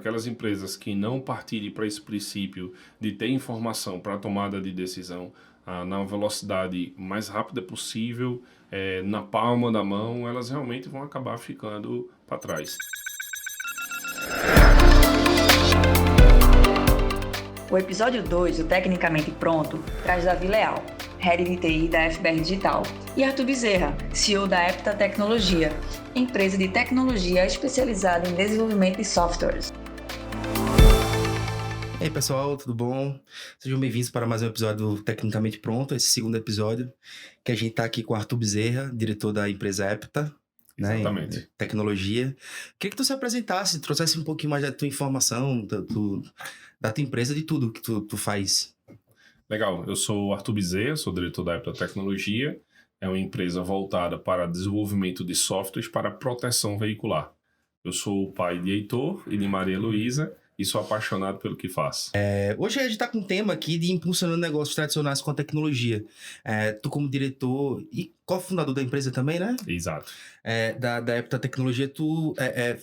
aquelas empresas que não partirem para esse princípio de ter informação para a tomada de decisão na velocidade mais rápida possível, na palma da mão, elas realmente vão acabar ficando para trás. O episódio 2 do Tecnicamente Pronto traz Davi Leal, Head de TI da FBR Digital, e Arthur Bezerra, CEO da Epta Tecnologia, empresa de tecnologia especializada em desenvolvimento de softwares. E aí, pessoal, tudo bom? Sejam bem-vindos para mais um episódio do Tecnicamente Pronto, esse segundo episódio, que a gente está aqui com o Arthur Bezerra, diretor da empresa Epta, né, Exatamente. Tecnologia. Queria que tu se apresentasse, trouxesse um pouquinho mais da tua informação, da tua empresa, de tudo que tu faz. Legal, eu sou o Arthur Bezerra, sou diretor da Epta Tecnologia, é uma empresa voltada para desenvolvimento de softwares para proteção veicular. Eu sou o pai de Heitor e de Maria Luísa e sou apaixonado pelo que faço. Hoje a gente está com um tema aqui de impulsionando negócios tradicionais com a tecnologia. Tu como diretor e cofundador da empresa também, né? Exato. Da Epta Tecnologia, tu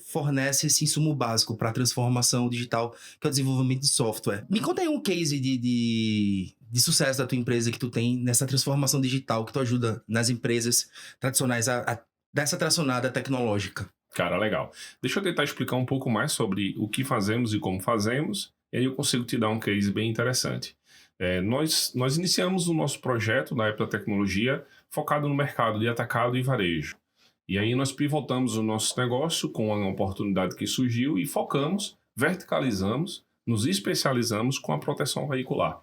fornece esse insumo básico para a transformação digital, que é o desenvolvimento de software. Me conta aí um case de sucesso da tua empresa que tu tem nessa transformação digital, que tu ajuda nas empresas tradicionais a dar essa tracionada tecnológica. Cara, legal. Deixa eu tentar explicar um pouco mais sobre o que fazemos e como fazemos, e aí eu consigo te dar um case bem interessante. Nós iniciamos o nosso projeto na Epta Tecnologia focado no mercado de atacado e varejo. E aí nós pivotamos o nosso negócio com a oportunidade que surgiu e focamos, verticalizamos, nos especializamos com a proteção veicular,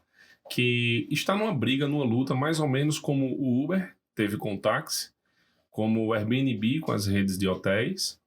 que está numa briga, numa luta, mais ou menos como o Uber teve com o táxi, como o Airbnb com as redes de hotéis,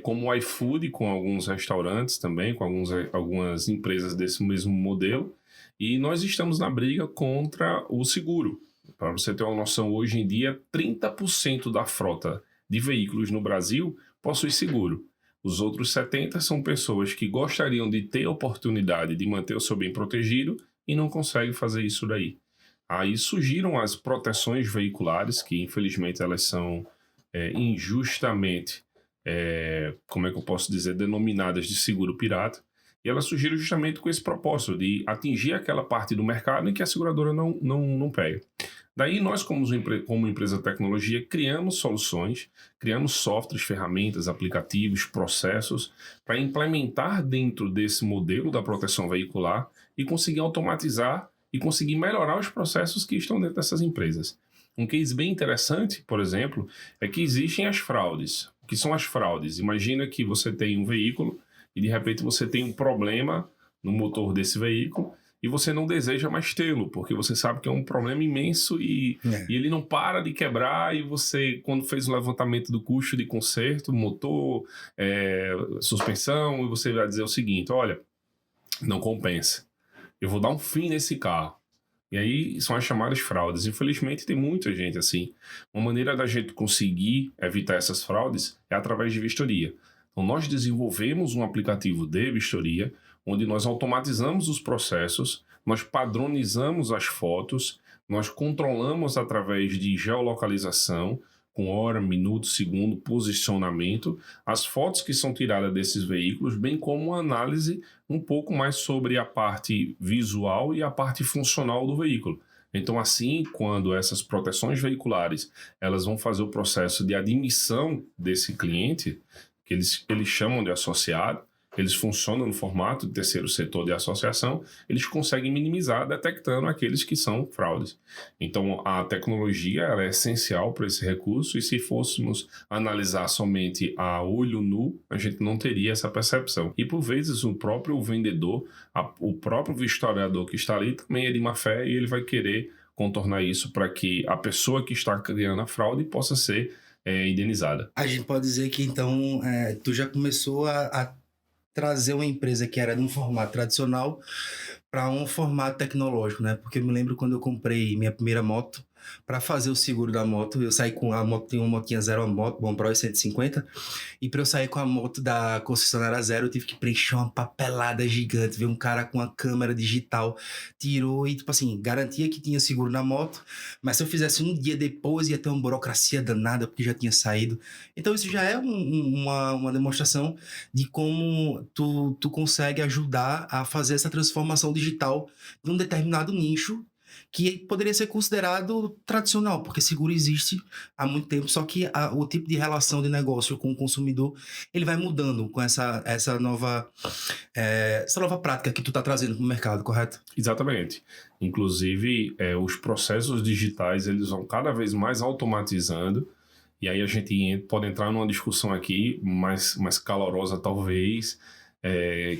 como o iFood com alguns restaurantes também, com algumas empresas desse mesmo modelo. E nós estamos na briga contra o seguro. Para você ter uma noção, hoje em dia, 30% da frota de veículos no Brasil possui seguro. Os outros 70% são pessoas que gostariam de ter a oportunidade de manter o seu bem protegido e não conseguem fazer isso daí. Aí surgiram as proteções veiculares, que infelizmente elas são injustamente, como é que eu posso dizer, denominadas de seguro pirata. E elas surgiram justamente com esse propósito de atingir aquela parte do mercado em que a seguradora não pega. Daí nós, como empresa de tecnologia, criamos soluções, criamos softwares, ferramentas, aplicativos, processos para implementar dentro desse modelo da proteção veicular e conseguir automatizar e conseguir melhorar os processos que estão dentro dessas empresas. Um case bem interessante, por exemplo, é que existem as fraudes. O que são as fraudes? Imagina que você tem um veículo e de repente você tem um problema no motor desse veículo e você não deseja mais tê-lo, porque você sabe que é um problema imenso e ele não para de quebrar, e você, quando fez o levantamento do custo de conserto, motor, suspensão, e você vai dizer o seguinte: olha, não compensa, eu vou dar um fim nesse carro. E aí são as chamadas fraudes. Infelizmente tem muita gente assim. Uma maneira da gente conseguir evitar essas fraudes é através de vistoria. Então nós desenvolvemos um aplicativo de vistoria, onde nós automatizamos os processos, nós padronizamos as fotos, nós controlamos através de geolocalização, com hora, minuto, segundo, posicionamento, as fotos que são tiradas desses veículos, bem como uma análise um pouco mais sobre a parte visual e a parte funcional do veículo. Então, assim, quando essas proteções veiculares elas vão fazer o processo de admissão desse cliente, que eles chamam de associado, eles funcionam no formato de terceiro setor de associação, eles conseguem minimizar detectando aqueles que são fraudes. Então, a tecnologia ela é essencial para esse recurso, e se fôssemos analisar somente a olho nu, a gente não teria essa percepção. E, por vezes, o próprio vendedor, o próprio vistoriador que está ali também é de má fé, e ele vai querer contornar isso para que a pessoa que está criando a fraude possa ser indenizada. A gente pode dizer que, então, tu já começou a trazer uma empresa que era de um formato tradicional para um formato tecnológico, né? Porque eu me lembro quando eu comprei minha primeira moto, para fazer o seguro da moto. Eu saí com a moto, tem uma motinha zero, uma moto Bom Pro 150, e para eu sair com a moto da concessionária zero, eu tive que preencher uma papelada gigante, ver um cara com uma câmera digital, tirou e, tipo assim, garantia que tinha seguro na moto, mas se eu fizesse um dia depois, ia ter uma burocracia danada, porque já tinha saído. Então isso já é uma demonstração de como tu consegue ajudar a fazer essa transformação digital de um determinado nicho que poderia ser considerado tradicional, porque seguro existe há muito tempo, só que o tipo de relação de negócio com o consumidor, ele vai mudando com essa nova prática que tu está trazendo para o mercado, correto? Exatamente. Inclusive, os processos digitais, eles vão cada vez mais automatizando, e aí a gente pode entrar numa discussão aqui mais calorosa, talvez,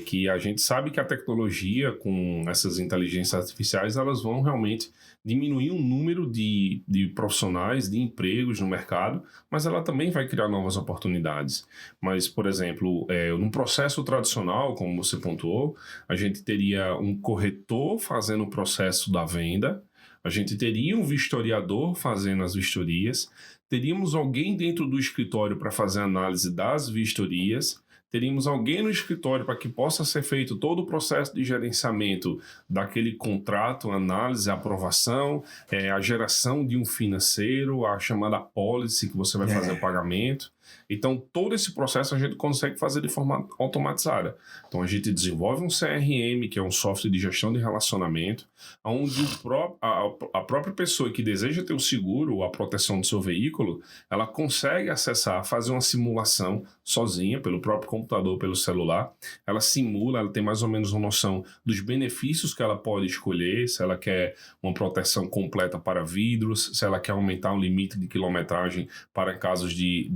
que a gente sabe que a tecnologia com essas inteligências artificiais, elas vão realmente diminuir o número de profissionais, de empregos no mercado, mas ela também vai criar novas oportunidades. Mas, por exemplo, num processo tradicional, como você pontuou, a gente teria um corretor fazendo o processo da venda, a gente teria um vistoriador fazendo as vistorias, teríamos alguém dentro do escritório para fazer a análise das vistorias, teríamos alguém no escritório para que possa ser feito todo o processo de gerenciamento daquele contrato, análise, aprovação, a geração de um financeiro, a chamada policy que você vai fazer o pagamento. Então, todo esse processo a gente consegue fazer de forma automatizada. Então, a gente desenvolve um CRM, que é um software de gestão de relacionamento, onde a própria pessoa que deseja ter o seguro ou a proteção do seu veículo, ela consegue acessar, fazer uma simulação sozinha, pelo próprio computador, pelo celular. Ela simula, ela tem mais ou menos uma noção dos benefícios que ela pode escolher, se ela quer uma proteção completa para vidros, se ela quer aumentar o limite de quilometragem para casos de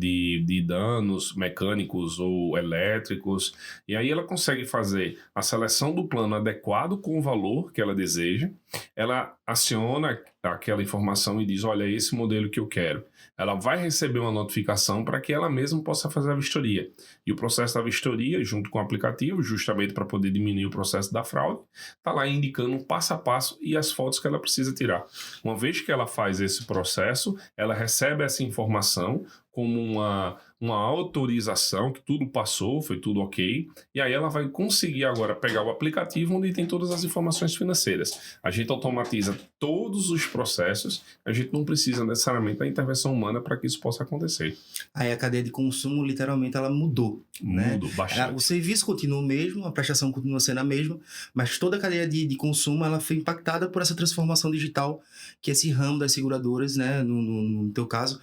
danos mecânicos ou elétricos, e aí ela consegue fazer a seleção do plano adequado com o valor que ela deseja, ela aciona aquela informação e diz, olha, é esse modelo que eu quero. Ela vai receber uma notificação para que ela mesma possa fazer a vistoria. E o processo da vistoria, junto com o aplicativo, justamente para poder diminuir o processo da fraude, está lá indicando um passo a passo e as fotos que ela precisa tirar. Uma vez que ela faz esse processo, ela recebe essa informação como uma autorização, que tudo passou, foi tudo ok, e aí ela vai conseguir agora pegar o aplicativo onde tem todas as informações financeiras. A gente automatiza todos os processos, a gente não precisa necessariamente da intervenção humana para que isso possa acontecer. Aí a cadeia de consumo, literalmente, ela mudou, né? Mudou bastante. O serviço continua o mesmo, a prestação continua sendo a mesma, mas toda a cadeia de consumo, ela foi impactada por essa transformação digital que esse ramo das seguradoras, né, no teu caso,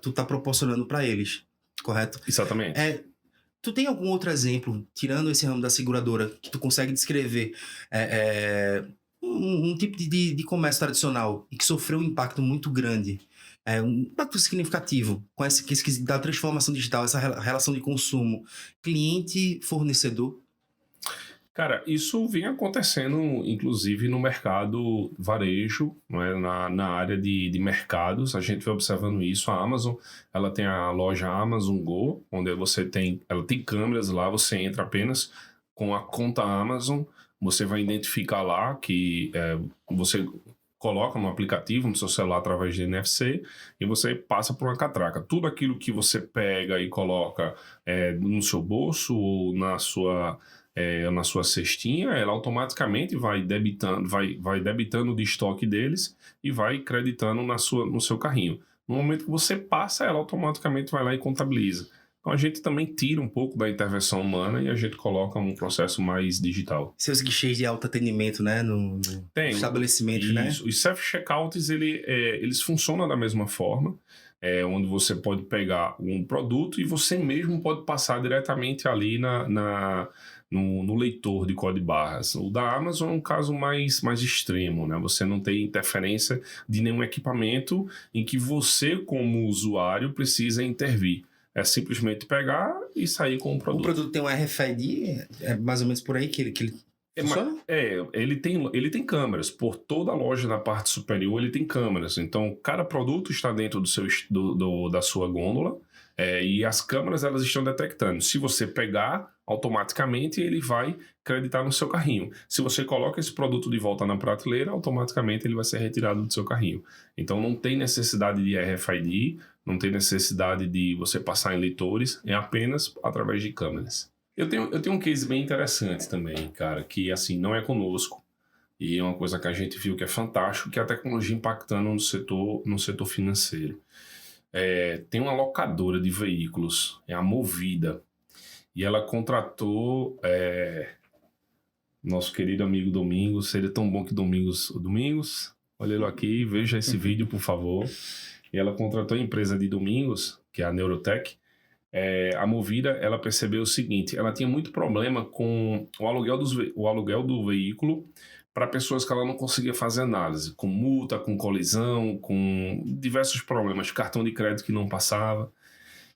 tu tá proporcionando para eles, correto? Exatamente. Tu tem algum outro exemplo, tirando esse ramo da seguradora, que tu consegue descrever um tipo de comércio tradicional e que sofreu um impacto muito grande, um impacto significativo com esse da transformação digital, essa relação de consumo cliente-fornecedor? Cara, isso vem acontecendo, inclusive, no mercado varejo, não é? na área de mercados. A gente vai observando isso. A Amazon, ela tem a loja Amazon Go, onde ela tem câmeras lá, você entra apenas com a conta Amazon, você vai identificar lá que você coloca no aplicativo, no seu celular, através de NFC, e você passa por uma catraca. Tudo aquilo que você pega e coloca no seu bolso ou na sua cestinha, ela automaticamente vai debitando de estoque deles e vai creditando no seu carrinho. No momento que você passa, ela automaticamente vai lá e contabiliza. Então a gente também tira um pouco da intervenção humana e a gente coloca um processo mais digital. Seus guichês de autoatendimento, né? No estabelecimento, né? Os self-checkouts, eles funcionam da mesma forma, onde você pode pegar um produto e você mesmo pode passar diretamente ali no leitor de código de barras. O da Amazon é um caso mais extremo, né? Você não tem interferência de nenhum equipamento em que você, como usuário, precisa intervir. É simplesmente pegar e sair com o produto. O produto tem um RFID, é mais ou menos por aí que ele funciona? Ele tem câmeras. Por toda a loja na parte superior, ele tem câmeras. Então, cada produto está dentro da sua gôndola. E as câmeras, elas estão detectando. Se você pegar, automaticamente ele vai creditar no seu carrinho. Se você coloca esse produto de volta na prateleira, automaticamente ele vai ser retirado do seu carrinho. Então não tem necessidade de RFID, não tem necessidade de você passar em leitores, é apenas através de câmeras. Eu tenho um case bem interessante também, cara, que assim, não é conosco, e é uma coisa que a gente viu que é fantástico, que é a tecnologia impactando no setor financeiro. Tem uma locadora de veículos, é a Movida, e ela contratou nosso querido amigo Domingos. Seria tão bom que Domingos, olha ele aqui, veja esse vídeo, por favor. E ela contratou a empresa de Domingos, que é a Neurotech. A Movida, ela percebeu o seguinte: ela tinha muito problema com o aluguel do veículo para pessoas que ela não conseguia fazer análise, com multa, com colisão, com diversos problemas, cartão de crédito que não passava.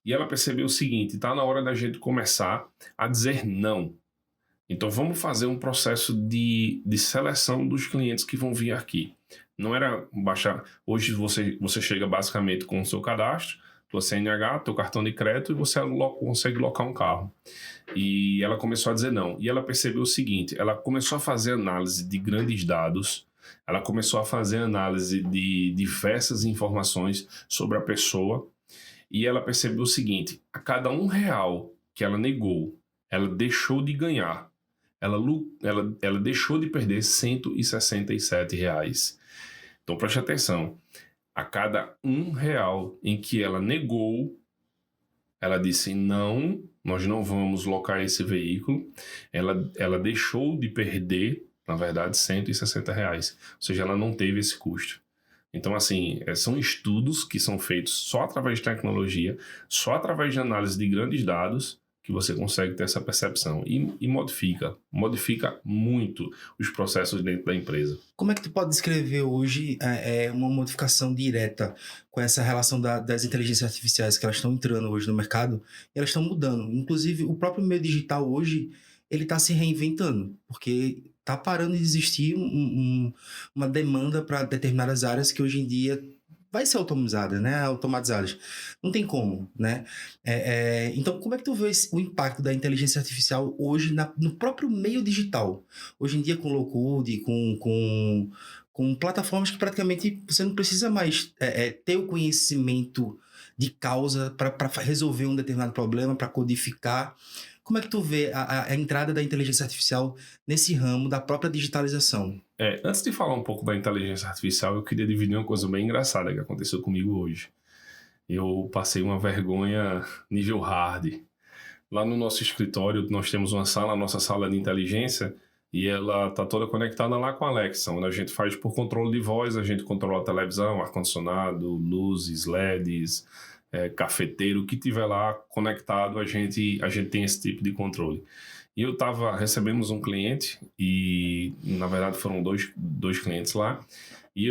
E ela percebeu o seguinte: está na hora da gente começar a dizer não. Então vamos fazer um processo de seleção dos clientes que vão vir aqui. Não era baixar... Hoje você chega basicamente com o seu cadastro, tua CNH, teu cartão de crédito, e você consegue locar um carro. E ela começou a dizer não. E ela percebeu o seguinte: ela começou a fazer análise de grandes dados, ela começou a fazer análise de diversas informações sobre a pessoa, e ela percebeu o seguinte: a cada R$1 que ela negou, ela deixou de ganhar. Ela deixou de perder R$167. Então preste atenção. A cada R$1 em que ela negou, ela disse não, nós não vamos locar esse veículo. Ela deixou de perder, na verdade, R$160. Ou seja, ela não teve esse custo. Então, assim, são estudos que são feitos só através de tecnologia, só através de análise de grandes dados, que você consegue ter essa percepção. E modifica muito os processos dentro da empresa. Como é que tu pode descrever hoje uma modificação direta com essa relação das inteligências artificiais que elas estão entrando hoje no mercado e elas estão mudando? Inclusive, o próprio meio digital hoje, ele está se reinventando, porque está parando de existir uma demanda para determinadas áreas que hoje em dia vai ser automatizadas, né? Automatizadas. Não tem como, né? Então, como é que tu vê o impacto da inteligência artificial hoje no próprio meio digital? Hoje em dia, com low-code, com plataformas que praticamente você não precisa mais ter o conhecimento de causa para resolver um determinado problema, para codificar. Como é que tu vê a entrada da inteligência artificial nesse ramo da própria digitalização? Antes de falar um pouco da inteligência artificial, eu queria dividir uma coisa bem engraçada que aconteceu comigo hoje. Eu passei uma vergonha nível hard. Lá no nosso escritório, nós temos uma sala, a nossa sala de inteligência, e ela está toda conectada lá com a Alexa, onde a gente faz por controle de voz, a gente controla a televisão, ar-condicionado, luzes, LEDs, cafeteiro, o que tiver lá conectado, a gente tem esse tipo de controle. E recebemos um cliente, e na verdade foram dois clientes lá, e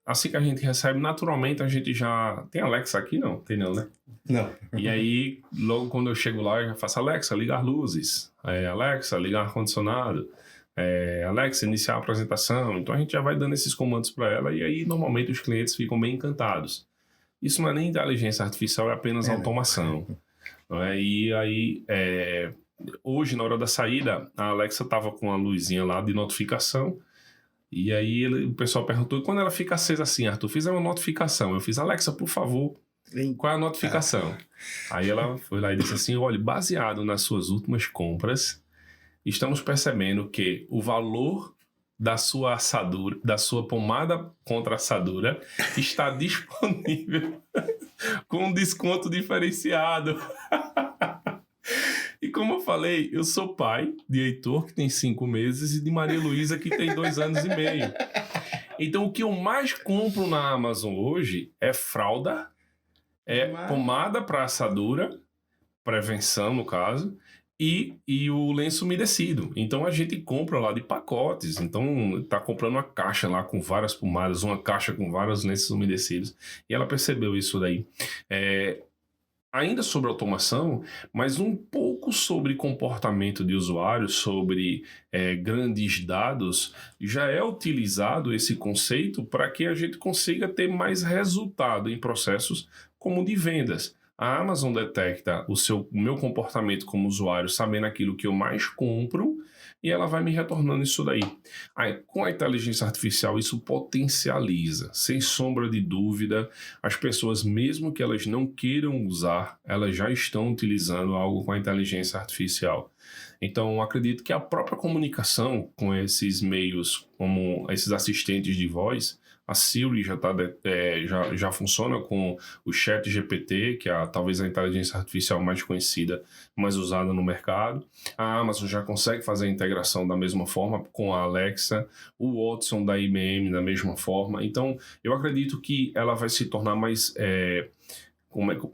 assim que a gente recebe, naturalmente a gente já... Tem Alexa aqui? Não, tem não, né? Não. E aí, logo quando eu chego lá, eu já faço: Alexa, ligar luzes, Alexa, ligar ar-condicionado, Alexa, iniciar a apresentação. Então a gente já vai dando esses comandos para ela, e aí normalmente os clientes ficam bem encantados. Isso não é nem inteligência artificial, é apenas automação. Não é? E aí, hoje, na hora da saída, a Alexa estava com a luzinha lá de notificação, e aí o pessoal perguntou: e quando ela fica acesa assim, Arthur, fiz uma notificação. Eu fiz: Alexa, por favor, qual é a notificação? Aí ela foi lá e disse assim: olha, baseado nas suas últimas compras, estamos percebendo que o valor da sua assadura, da sua pomada contra assadura, está disponível com um desconto diferenciado. E como eu falei, eu sou pai de Heitor, que tem 5 meses, e de Maria Luísa, que tem 2 anos e meio. Então, o que eu mais compro na Amazon hoje é fralda, pomada para assadura, prevenção no caso, e o lenço umedecido. Então a gente compra lá de pacotes. Então tá comprando uma caixa lá com várias pomadas, uma caixa com vários lenços umedecidos. E ela percebeu isso daí. Ainda sobre automação, mas um pouco sobre comportamento de usuário, sobre grandes dados. Já é utilizado esse conceito para que a gente consiga ter mais resultado em processos como de vendas. A Amazon detecta o meu comportamento como usuário, sabendo aquilo que eu mais compro, e ela vai me retornando isso daí. Aí, com a inteligência artificial, isso potencializa, sem sombra de dúvida, as pessoas, mesmo que elas não queiram usar, elas já estão utilizando algo com a inteligência artificial. Então, acredito que a própria comunicação com esses meios, como esses assistentes de voz, a Siri já funciona com o Chat GPT, que é talvez a inteligência artificial mais conhecida, mais usada no mercado. A Amazon já consegue fazer a integração da mesma forma com a Alexa, o Watson da IBM da mesma forma. Então, eu acredito que ela vai se tornar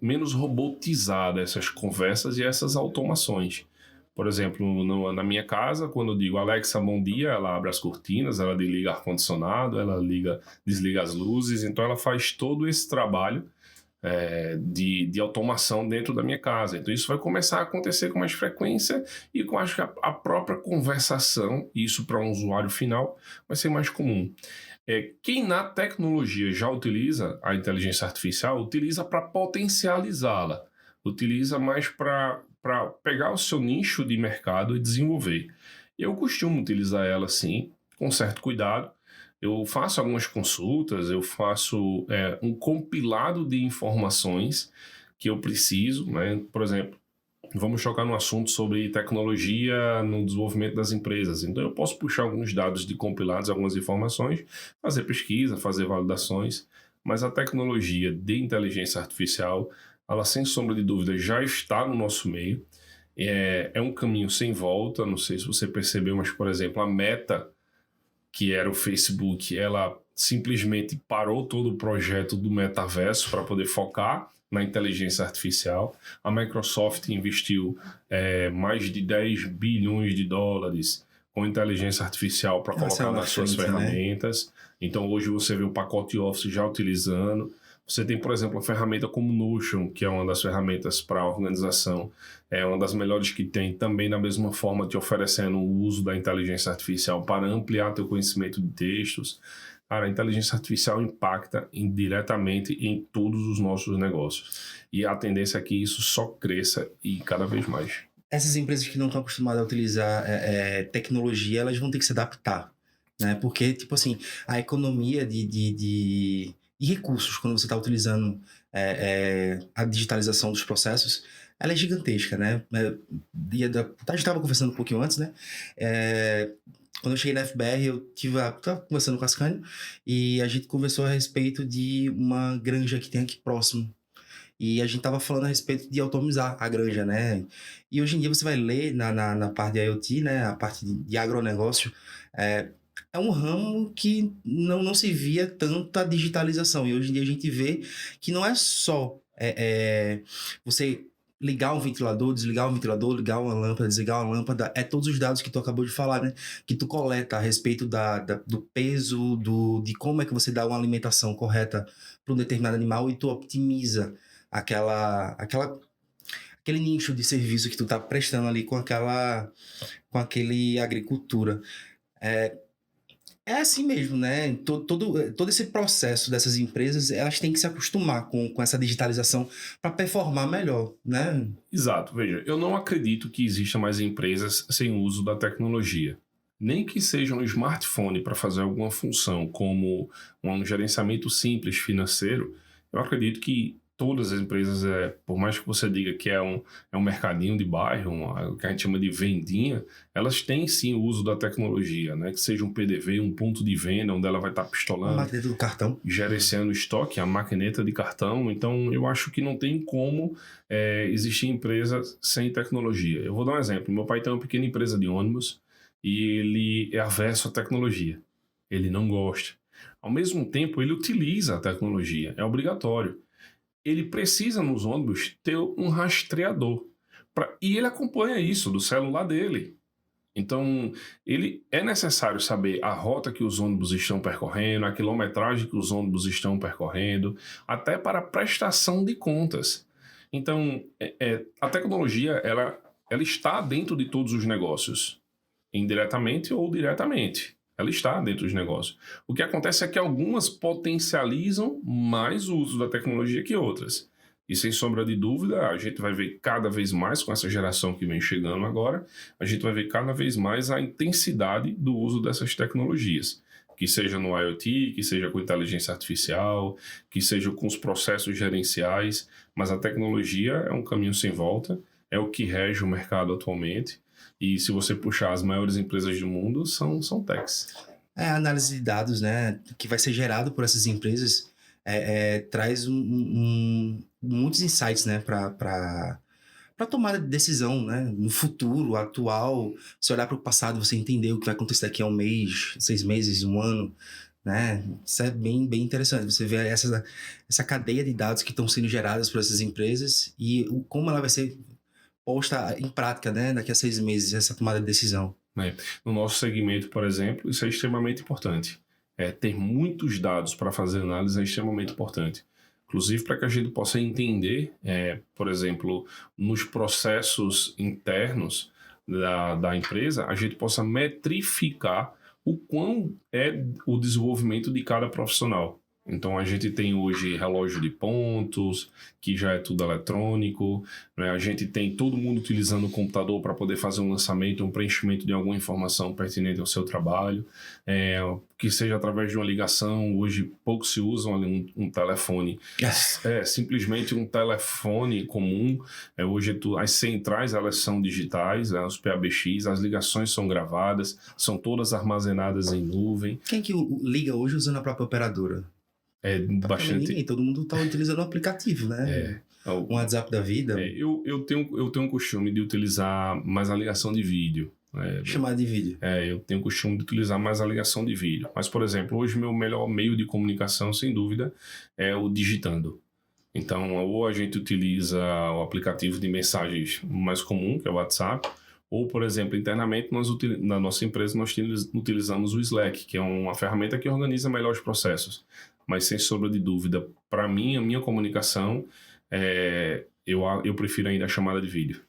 menos robotizada, essas conversas e essas automações. Por exemplo, na minha casa, quando eu digo Alexa, bom dia, ela abre as cortinas, ela desliga ar-condicionado, ela desliga as luzes. Então, ela faz todo esse trabalho de automação dentro da minha casa. Então, isso vai começar a acontecer com mais frequência e eu acho que a própria conversação, isso para um usuário final, vai ser mais comum. Quem na tecnologia já utiliza a inteligência artificial, utiliza para potencializá-la, utiliza mais para pegar o seu nicho de mercado e desenvolver. Eu costumo utilizar ela, sim, com certo cuidado. Eu faço algumas consultas, eu faço um compilado de informações que eu preciso, né? Por exemplo, vamos tocar no assunto sobre tecnologia no desenvolvimento das empresas. Então, eu posso puxar alguns dados de compilados, algumas informações, fazer pesquisa, fazer validações, mas a tecnologia de inteligência artificial, ela, sem sombra de dúvida, já está no nosso meio. É um caminho sem volta, não sei se você percebeu, mas, por exemplo, a Meta, que era o Facebook, ela simplesmente parou todo o projeto do metaverso para poder focar na inteligência artificial. A Microsoft investiu mais de 10 bilhões de dólares com inteligência artificial para colocar nas suas ferramentas. Né? Então, hoje você vê o pacote Office já utilizando. Você tem, por exemplo, a ferramenta como Notion, que é uma das ferramentas para organização, é uma das melhores que tem, também da mesma forma te oferecendo o uso da inteligência artificial para ampliar teu conhecimento de textos. Cara, a inteligência artificial impacta diretamente em todos os nossos negócios. E a tendência é que isso só cresça e cada vez mais. Essas empresas que não estão acostumadas a utilizar tecnologia, elas vão ter que se adaptar, né? Porque, tipo assim, a economia de recursos, quando você está utilizando a digitalização dos processos, ela é gigantesca, né? A gente estava conversando um pouquinho antes, né? Quando eu cheguei na FBR, eu estava conversando com a Ascanio e a gente conversou a respeito de uma granja que tem aqui próximo. E a gente estava falando a respeito de automatizar a granja, né? E hoje em dia você vai ler na parte de IoT, né? A parte de agronegócio, é um ramo que não se via tanta digitalização. E hoje em dia a gente vê que não é só você ligar um ventilador, desligar um ventilador, ligar uma lâmpada, desligar uma lâmpada, todos os dados que tu acabou de falar, né? Que tu coleta a respeito do peso, de como é que você dá uma alimentação correta para um determinado animal e tu optimiza aquele nicho de serviço que tu tá prestando ali com aquele agricultura. É assim mesmo, né? Todo esse processo dessas empresas, elas têm que se acostumar com essa digitalização para performar melhor, né? Exato. Veja, eu não acredito que exista mais empresas sem o uso da tecnologia. Nem que seja um smartphone para fazer alguma função, como um gerenciamento simples financeiro, eu acredito que todas as empresas, por mais que você diga que é um mercadinho de bairro, o que a gente chama de vendinha, elas têm sim o uso da tecnologia, né? Que seja um PDV, um ponto de venda, onde ela vai estar pistolando. A maquineta do cartão. Gerenciando estoque, a maquineta de cartão. Então, eu acho que não tem como existir empresa sem tecnologia. Eu vou dar um exemplo. Meu pai tem uma pequena empresa de ônibus e ele é averso à tecnologia. Ele não gosta. Ao mesmo tempo, ele utiliza a tecnologia. É obrigatório. Ele precisa nos ônibus ter um rastreador. E ele acompanha isso do celular dele. Então, é necessário saber a rota que os ônibus estão percorrendo, a quilometragem que os ônibus estão percorrendo, até para prestação de contas. Então, a tecnologia ela está dentro de todos os negócios, indiretamente ou diretamente. Ela está dentro dos negócios. O que acontece é que algumas potencializam mais o uso da tecnologia que outras. E sem sombra de dúvida, a gente vai ver cada vez mais com essa geração que vem chegando agora, a gente vai ver cada vez mais a intensidade do uso dessas tecnologias. Que seja no IoT, que seja com inteligência artificial, que seja com os processos gerenciais, mas a tecnologia é um caminho sem volta, é o que rege o mercado atualmente, e se você puxar as maiores empresas do mundo, são techs. A análise de dados, né, que vai ser gerado por essas empresas, traz muitos insights, né, para tomada de decisão, né, no futuro, atual. Se olhar para o passado, você entender o que vai acontecer daqui a um mês, 6 meses, um ano, né? Isso é bem, bem interessante. Você vê essa cadeia de dados que estão sendo geradas por essas empresas e como ela vai ser posta em prática, né, daqui a 6 meses, essa tomada de decisão. No nosso segmento, por exemplo, isso é extremamente importante. Ter muitos dados para fazer análise é extremamente importante. Inclusive para que a gente possa entender, por exemplo, nos processos internos da empresa, a gente possa metrificar o quão é o desenvolvimento de cada profissional. Então a gente tem hoje relógio de pontos, que já é tudo eletrônico, né? A gente tem todo mundo utilizando o computador para poder fazer um lançamento, um preenchimento de alguma informação pertinente ao seu trabalho, que seja através de uma ligação. Hoje pouco se usa um telefone, simplesmente um telefone comum. Hoje as centrais elas são digitais, né? Os PABX, as ligações são gravadas, são todas armazenadas em nuvem. Quem que liga hoje usando a própria operadora? Bastante. Ninguém, todo mundo está utilizando o aplicativo, né? Um WhatsApp da vida. Eu tenho um costume de utilizar mais a ligação de vídeo. Chamada de vídeo. Eu tenho o costume de utilizar mais a ligação de vídeo. Mas, por exemplo, hoje meu melhor meio de comunicação, sem dúvida, é o digitando. Então, ou a gente utiliza o aplicativo de mensagens mais comum, que é o WhatsApp, ou, por exemplo, internamente, na nossa empresa, nós utilizamos o Slack, que é uma ferramenta que organiza melhor os processos. Mas, sem sombra de dúvida, para mim, a minha comunicação, eu prefiro ainda a chamada de vídeo.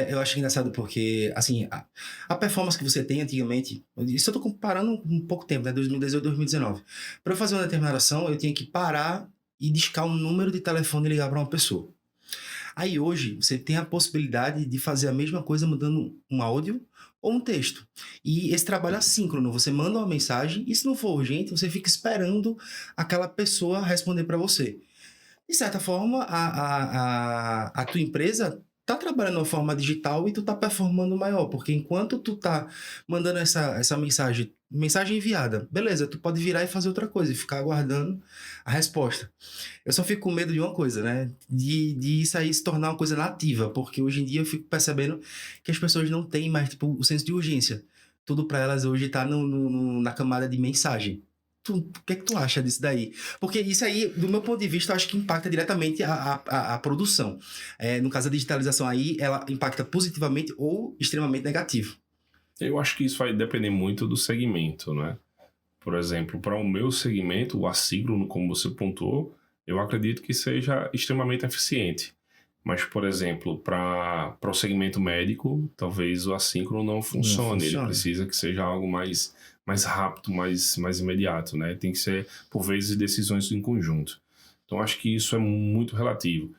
Eu acho engraçado porque, assim, a performance que você tem antigamente, isso eu tô comparando um pouco tempo, né, 2018, 2019. Para eu fazer uma determinada ação, eu tinha que parar e discar um número de telefone e ligar para uma pessoa. Aí hoje, você tem a possibilidade de fazer a mesma coisa mudando um áudio ou um texto. E esse trabalho é assíncrono, você manda uma mensagem e se não for urgente, você fica esperando aquela pessoa responder para você. De certa forma, a tua empresa tá trabalhando de uma forma digital e tu tá performando maior, porque enquanto tu tá mandando essa mensagem enviada, beleza, tu pode virar e fazer outra coisa e ficar aguardando a resposta. Eu só fico com medo de uma coisa, né, de isso aí se tornar uma coisa nativa, porque hoje em dia eu fico percebendo que as pessoas não têm mais, tipo, o senso de urgência. Tudo para elas hoje tá na camada de mensagem. O que é que tu acha disso daí? Porque isso aí, do meu ponto de vista, eu acho que impacta diretamente a produção. No caso da digitalização aí, ela impacta positivamente ou extremamente negativo. Eu acho que isso vai depender muito do segmento, né? Por exemplo, para o meu segmento, o assíncrono, como você pontuou, eu acredito que seja extremamente eficiente. Mas, por exemplo, para o segmento médico, talvez o assíncrono não funcione. Ele precisa que seja algo mais rápido, mais imediato, né? Tem que ser, por vezes, decisões em conjunto. Então, acho que isso é muito relativo.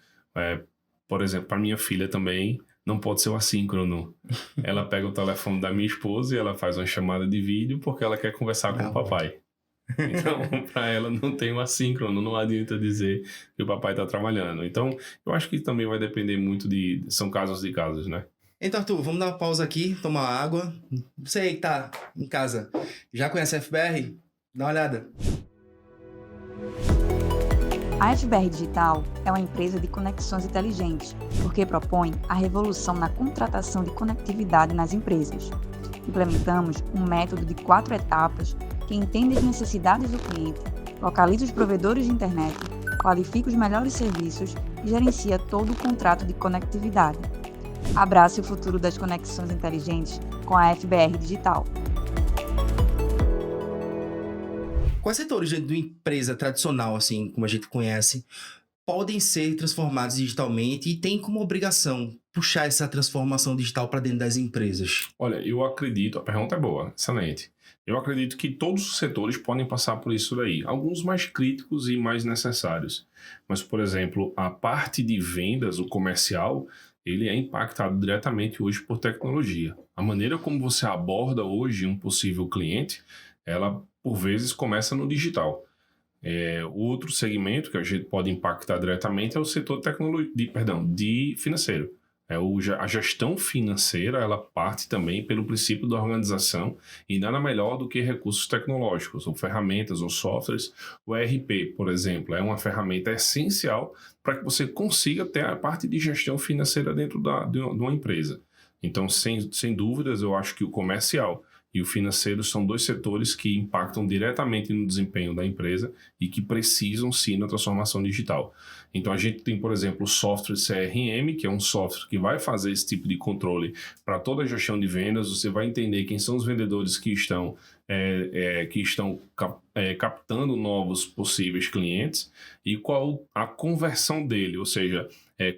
Por exemplo, para minha filha também, não pode ser o assíncrono. Ela pega o telefone da minha esposa e ela faz uma chamada de vídeo porque ela quer conversar com o papai. Então, para ela não tem um assíncrono, não adianta dizer que o papai está trabalhando. Então, eu acho que também vai depender muito são casos de casos, né? Então, Arthur, vamos dar uma pausa aqui, tomar água. Você aí que tá em casa, já conhece a FBR? Dá uma olhada. A FBR Digital é uma empresa de conexões inteligentes, porque propõe a revolução na contratação de conectividade nas empresas. Implementamos um método de 4 etapas que entende as necessidades do cliente, localiza os provedores de internet, qualifica os melhores serviços e gerencia todo o contrato de conectividade. Abrace o futuro das conexões inteligentes com a FBR Digital. Quais setores de uma empresa tradicional, assim como a gente conhece, podem ser transformados digitalmente e tem como obrigação puxar essa transformação digital para dentro das empresas? Olha, eu acredito, a pergunta é boa, excelente. Eu acredito que todos os setores podem passar por isso daí, alguns mais críticos e mais necessários. Mas, por exemplo, a parte de vendas, o comercial, ele é impactado diretamente hoje por tecnologia. A maneira como você aborda hoje um possível cliente, ela, por vezes, começa no digital. Outro segmento que a gente pode impactar diretamente é o setor de financeiro. A gestão financeira, ela parte também pelo princípio da organização e nada melhor do que recursos tecnológicos, ou ferramentas, ou softwares. O ERP, por exemplo, é uma ferramenta essencial para que você consiga ter a parte de gestão financeira dentro de uma empresa. Então, sem dúvidas, eu acho que o comercial e o financeiro são dois setores que impactam diretamente no desempenho da empresa e que precisam sim na transformação digital. Então a gente tem, por exemplo, o software CRM, que é um software que vai fazer esse tipo de controle para toda a gestão de vendas. Você vai entender quem são os vendedores que estão captando novos possíveis clientes e qual a conversão dele, ou seja,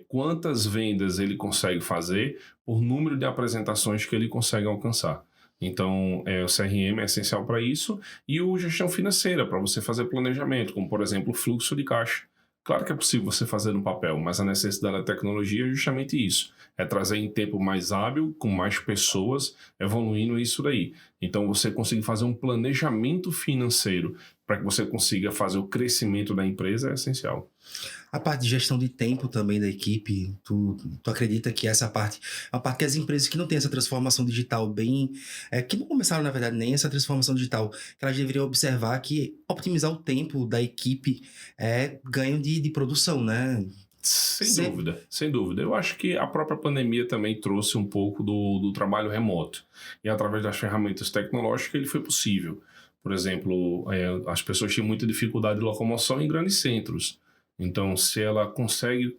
quantas vendas ele consegue fazer por número de apresentações que ele consegue alcançar. Então, o CRM é essencial para isso e o gestão financeira, para você fazer planejamento, como, por exemplo, o fluxo de caixa. Claro que é possível você fazer no papel, mas a necessidade da tecnologia é justamente isso. É trazer em tempo mais hábil, com mais pessoas, evoluindo isso daí. Então, você conseguir fazer um planejamento financeiro para que você consiga fazer o crescimento da empresa é essencial. A parte de gestão de tempo também da equipe, tu acredita que essa parte, a parte que as empresas que não têm essa transformação digital bem, que não começaram, na verdade, nem essa transformação digital, que elas deveriam observar que optimizar o tempo da equipe é ganho de produção, né? Sem dúvida. Eu acho que a própria pandemia também trouxe um pouco do trabalho remoto. E através das ferramentas tecnológicas ele foi possível. Por exemplo, as pessoas tinham muita dificuldade de locomoção em grandes centros. Então, se ela consegue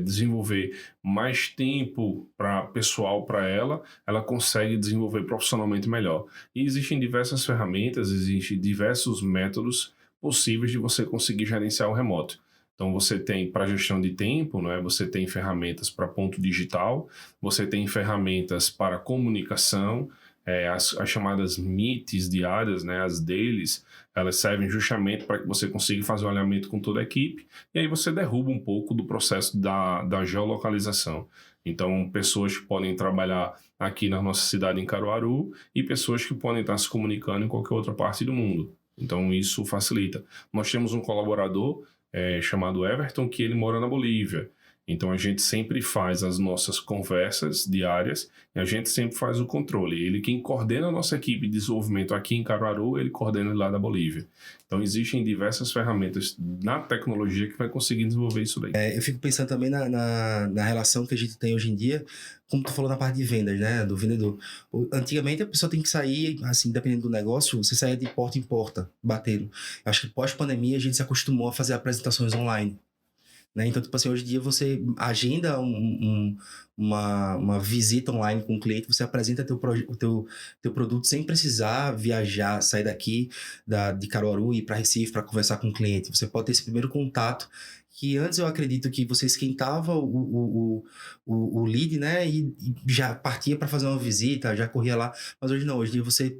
desenvolver mais tempo pessoal para ela, ela consegue desenvolver profissionalmente melhor. E existem diversas ferramentas, existem diversos métodos possíveis de você conseguir gerenciar o remoto. Então, você tem para gestão de tempo, né? Você tem ferramentas para ponto digital, você tem ferramentas para comunicação, as chamadas meets diárias, né? As dailies, elas servem justamente para que você consiga fazer um alinhamento com toda a equipe e aí você derruba um pouco do processo da geolocalização. Então, pessoas que podem trabalhar aqui na nossa cidade em Caruaru e pessoas que podem estar se comunicando em qualquer outra parte do mundo. Então, isso facilita. Nós temos um colaborador chamado Everton, que ele mora na Bolívia. Então, a gente sempre faz as nossas conversas diárias e a gente sempre faz o controle. Ele quem coordena a nossa equipe de desenvolvimento aqui em Caruaru, ele coordena lá da Bolívia. Então, existem diversas ferramentas na tecnologia que vai conseguir desenvolver isso daí. Eu fico pensando também na relação que a gente tem hoje em dia, como tu falou na parte de vendas, né, do vendedor. Antigamente, a pessoa tem que sair, assim, dependendo do negócio, você saia de porta em porta, batendo. Acho que pós-pandemia a gente se acostumou a fazer apresentações online. Né? Então, tipo assim, hoje em dia você agenda uma visita online com o cliente, você apresenta o teu produto sem precisar viajar, sair daqui de Caruaru e ir para Recife para conversar com o cliente. Você pode ter esse primeiro contato, que antes eu acredito que você esquentava o lead, né? E já partia para fazer uma visita, já corria lá. Mas hoje não, hoje em dia você,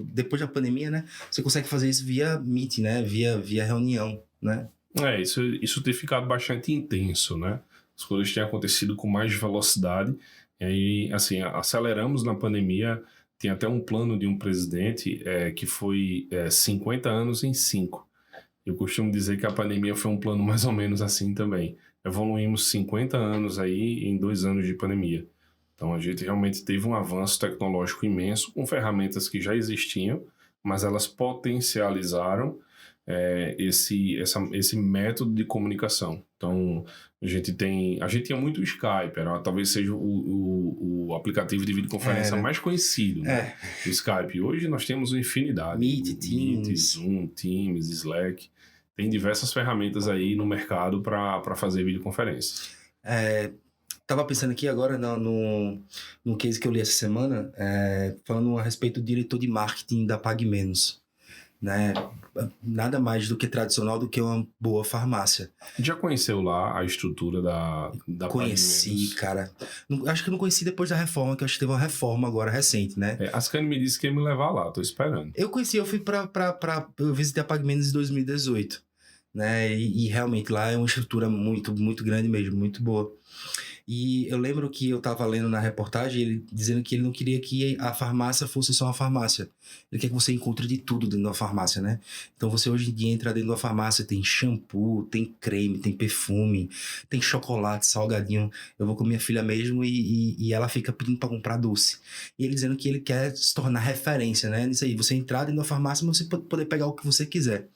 depois da pandemia, né? Você consegue fazer isso via Meet, né? Via reunião, né? Isso tem ficado bastante intenso, né? As coisas têm acontecido com mais velocidade. E aí, assim, aceleramos na pandemia. Tem até um plano de um presidente que foi 50 anos em 5. Eu costumo dizer que a pandemia foi um plano mais ou menos assim também. Evoluímos 50 anos aí em 2 anos de pandemia. Então, a gente realmente teve um avanço tecnológico imenso com ferramentas que já existiam, mas elas potencializaram esse método de comunicação. Então, a gente tinha muito o Skype, talvez seja o aplicativo de videoconferência mais conhecido, né? O Skype. Hoje nós temos uma infinidade. Meet, Zoom, Teams, Slack. Tem diversas ferramentas aí no mercado para fazer videoconferência. Tava pensando aqui agora no case que eu li essa semana, falando a respeito do diretor de marketing da PagMenos. né? Nada mais do que tradicional do que uma boa farmácia. Já conheceu lá a estrutura da Conheci, Pague Menos? cara. Acho que eu não conheci depois da reforma, que eu acho que teve uma reforma agora recente, né? A Ascane me disse que ia me levar lá, tô esperando. Eu conheci, eu fui eu visitei a PagMenos em 2018, né? E realmente lá é uma estrutura muito, muito grande mesmo, muito boa. E eu lembro que eu tava lendo na reportagem ele dizendo que ele não queria que a farmácia fosse só uma farmácia. Ele quer que você encontre de tudo dentro da farmácia, né? Então você hoje em dia entra dentro da farmácia, tem shampoo, tem creme, tem perfume, tem chocolate, salgadinho. Eu vou com minha filha mesmo e ela fica pedindo pra comprar doce. E ele dizendo que ele quer se tornar referência, né? Nisso aí, você entrar dentro da farmácia, mas você poder pegar o que você quiser.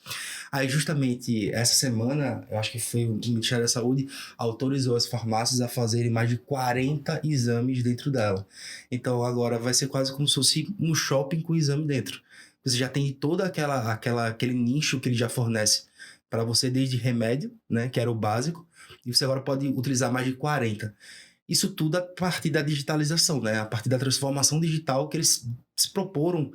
Aí, justamente, essa semana, eu acho que foi o Ministério da Saúde, autorizou as farmácias a fazerem mais de 40 exames dentro dela. Então, agora vai ser quase como se fosse um shopping com exame dentro. Você já tem todo aquele nicho que ele já fornece para você, desde remédio, né, que era o básico, e você agora pode utilizar mais de 40. Isso tudo a partir da digitalização, né? A partir da transformação digital que eles se proporam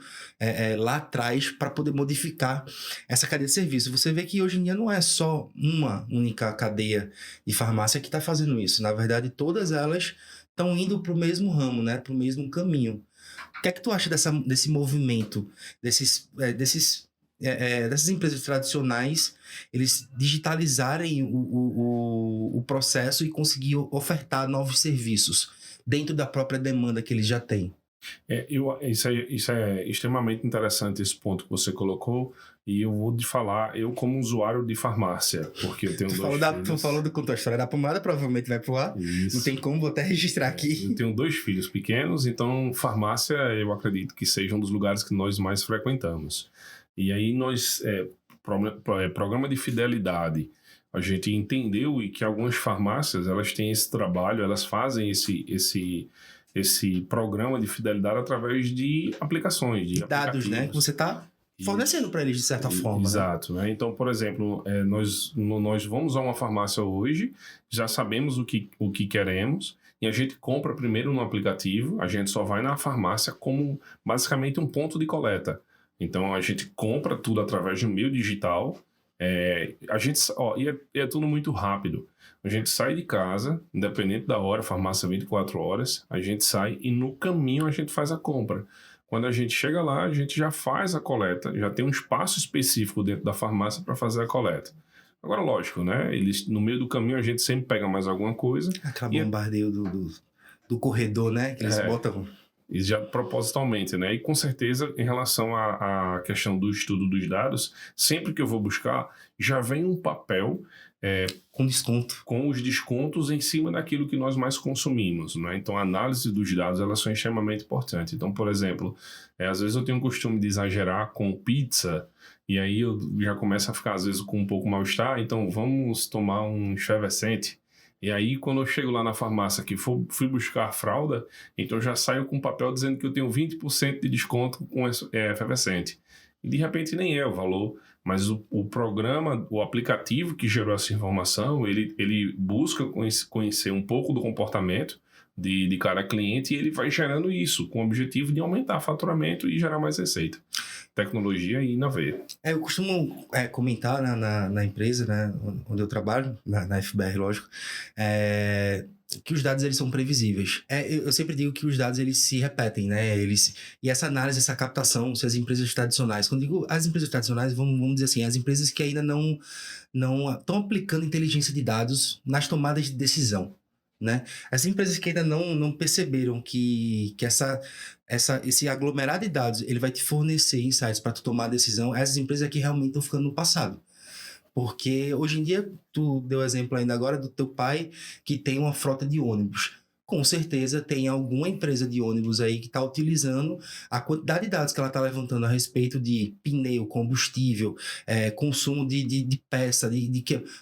lá atrás para poder modificar essa cadeia de serviço. Você vê que hoje em dia não é só uma única cadeia de farmácia que está fazendo isso. Na verdade, todas elas estão indo para o mesmo ramo, né? Para o mesmo caminho. O que é que tu acha desse movimento, dessas empresas tradicionais, eles digitalizarem o processo e conseguir ofertar novos serviços dentro da própria demanda que eles já têm? Isso é extremamente interessante, esse ponto que você colocou, e eu vou te falar, eu como usuário de farmácia, porque eu tenho dois filhos. Tu falou contou a história da pomada, provavelmente vai pro ar. Isso. Não tem como, vou até registrar aqui. Eu tenho 2 filhos pequenos, então farmácia eu acredito que seja um dos lugares que nós mais frequentamos. E aí programa de fidelidade, a gente entendeu que algumas farmácias, elas têm esse trabalho, elas fazem esse programa de fidelidade através de aplicações, de dados, né? Que você está fornecendo para eles de certa forma. Exato, né? Então, por exemplo, nós vamos a uma farmácia hoje, já sabemos o que queremos, e a gente compra primeiro no aplicativo, a gente só vai na farmácia como basicamente um ponto de coleta. Então, a gente compra tudo através de um meio digital, é tudo muito rápido. A gente sai de casa, independente da hora, farmácia 24 horas, a gente sai e no caminho a gente faz a compra. Quando a gente chega lá, a gente já faz a coleta, já tem um espaço específico dentro da farmácia para fazer a coleta. Agora, lógico, né? No meio do caminho a gente sempre pega mais alguma coisa. Aquele bombardeio do corredor, né? Que eles botam... E já propositalmente, né? E com certeza, em relação à questão do estudo dos dados, sempre que eu vou buscar, já vem um papel com desconto, com os descontos em cima daquilo que nós mais consumimos, né? Então, a análise dos dados, elas são extremamente importantes. Então, por exemplo, às vezes eu tenho o costume de exagerar com pizza, e aí eu já começo a ficar, às vezes, com um pouco mal-estar, então vamos tomar um efervescente. E aí, quando eu chego lá na farmácia que fui buscar fralda, então eu já saio com um papel dizendo que eu tenho 20% de desconto com efervescente. E de repente nem é o valor, mas o programa, o aplicativo que gerou essa informação, ele busca conhecer um pouco do comportamento de cada cliente e ele vai gerando isso com o objetivo de aumentar o faturamento e gerar mais receita. Tecnologia e na veia. Eu costumo comentar na empresa, né, onde eu trabalho, na FBR, lógico, que os dados eles são previsíveis. Eu sempre digo que os dados eles se repetem, né? E essa análise, essa captação, se as empresas tradicionais, quando digo as empresas tradicionais, vamos dizer assim, as empresas que ainda não estão aplicando inteligência de dados nas tomadas de decisão, né? As empresas que ainda não perceberam que esse aglomerado de dados ele vai te fornecer insights para tu tomar a decisão, essas empresas aqui realmente estão ficando no passado. Porque hoje em dia, tu deu exemplo ainda agora do teu pai que tem uma frota de ônibus. Com certeza tem alguma empresa de ônibus aí que está utilizando a quantidade de dados que ela está levantando a respeito de pneu, combustível, consumo de peça,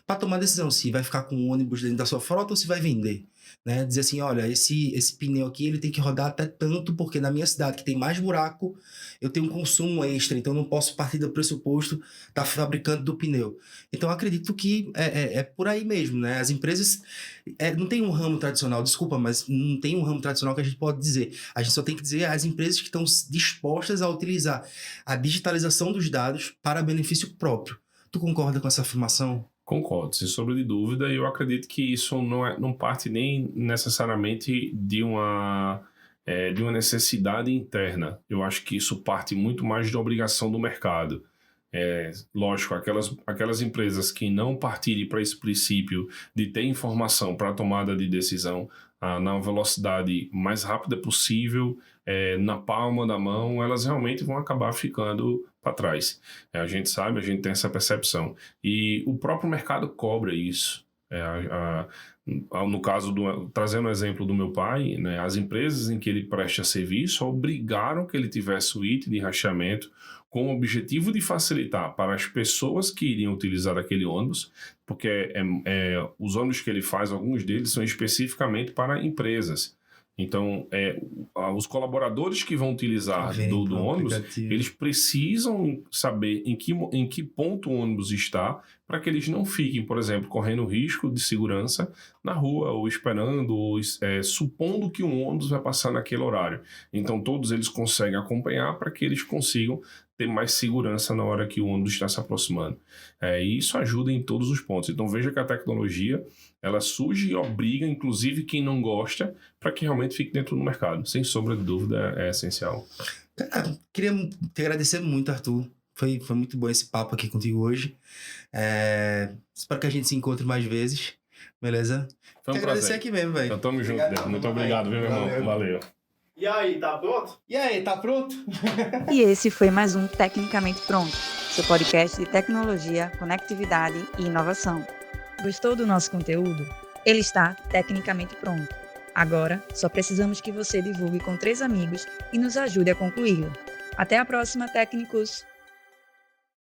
para tomar decisão se vai ficar com o ônibus dentro da sua frota ou se vai vender. né? Dizer assim, olha, esse pneu aqui ele tem que rodar até tanto, porque na minha cidade que tem mais buraco, eu tenho um consumo extra, então eu não posso partir do pressuposto da fabricante do pneu. Então eu acredito que é por aí mesmo, né? As empresas não tem um ramo tradicional, desculpa, mas não tem um ramo tradicional que a gente pode dizer. A gente só tem que dizer as empresas que estão dispostas a utilizar a digitalização dos dados para benefício próprio. Tu concorda com essa afirmação? Concordo, sem sombra de dúvida, e eu acredito que isso não parte nem necessariamente de uma necessidade interna. Eu acho que isso parte muito mais de obrigação do mercado. Lógico, aquelas empresas que não partirem para esse princípio de ter informação para a tomada de decisão na velocidade mais rápida possível, na palma da mão, elas realmente vão acabar ficando para trás. A gente sabe, a gente tem essa percepção. E o próprio mercado cobra isso. No caso, trazendo o exemplo do meu pai, né, as empresas em que ele presta serviço obrigaram que ele tivesse o item de rastreamento com o objetivo de facilitar para as pessoas que iriam utilizar aquele ônibus, porque os ônibus que ele faz, alguns deles são especificamente para empresas. Então, os colaboradores que vão utilizar do ônibus, eles precisam saber em que ponto o ônibus está, para que eles não fiquem, por exemplo, correndo risco de segurança na rua, ou esperando, ou supondo que um ônibus vai passar naquele horário. Então, todos eles conseguem acompanhar para que eles consigam ter mais segurança na hora que o ônibus está se aproximando. E isso ajuda em todos os pontos. Então, veja que a tecnologia, ela surge e obriga, inclusive, quem não gosta, para que realmente fique dentro do mercado. Sem sombra de dúvida, é essencial. Queria te agradecer muito, Arthur. Foi muito bom esse papo aqui contigo hoje. Espero que a gente se encontre mais vezes. Beleza? Foi um prazer. Agradecer aqui mesmo, velho. Então, tamo junto. Muito obrigado, meu irmão. Valeu. E aí, tá pronto? E esse foi mais um Tecnicamente Pronto, seu podcast de tecnologia, conectividade e inovação. Gostou do nosso conteúdo? Ele está tecnicamente pronto. Agora, só precisamos que você divulgue com 3 amigos e nos ajude a concluí-lo. Até a próxima, técnicos!